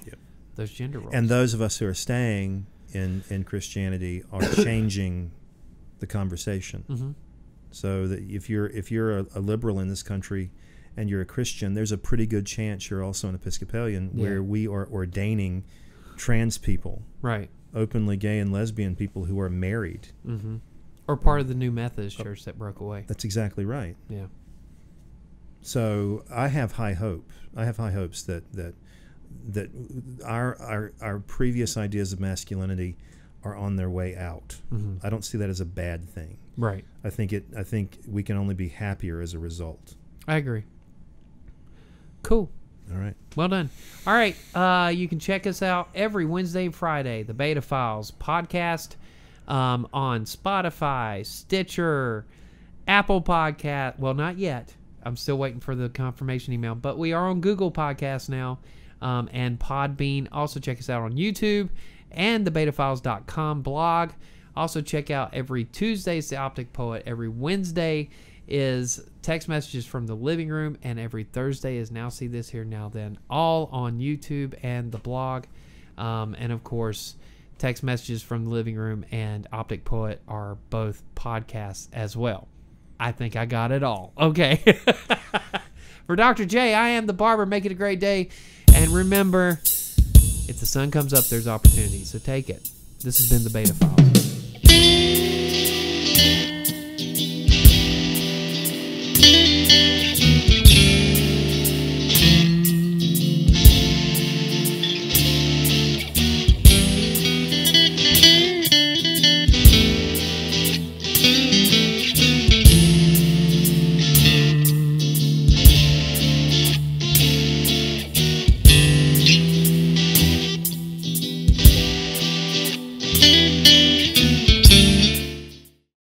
Speaker 1: those gender roles.
Speaker 2: And those of us who are staying in Christianity are changing the conversation.
Speaker 1: Mm-hmm.
Speaker 2: So that if you're a liberal in this country and you're a Christian, there's a pretty good chance you're also an Episcopalian, where we are ordaining trans people,
Speaker 1: right,
Speaker 2: openly gay and lesbian people who are married,
Speaker 1: or part of the new Methodist church that broke away.
Speaker 2: That's exactly right.
Speaker 1: Yeah.
Speaker 2: So I have high hope. I have high hopes that our previous ideas of masculinity are on their way out. I don't see that as a bad thing.
Speaker 1: Right.
Speaker 2: I think we can only be happier as a result.
Speaker 1: I agree. Cool.
Speaker 2: All right.
Speaker 1: Well done. All right. You can check us out every Wednesday and Friday, the BetaFiles podcast, on Spotify, Stitcher, Apple Podcast. Well, not yet. I'm still waiting for the confirmation email, but we are on Google Podcasts now, and Podbean. Also check us out on YouTube and the betafiles.com blog. Also check out every Tuesday is the Optic Poet. Every Wednesday is Text Messages from the Living Room, and every Thursday is Now See This Here Now Then, all on YouTube and the blog. And of course, Text Messages from the Living Room and Optic Poet are both podcasts as well. I think I got it all. Okay. For Dr. J, I am the barber. Make it a great day. And remember, if the sun comes up, there's opportunity. So take it. This has been the Beta Files.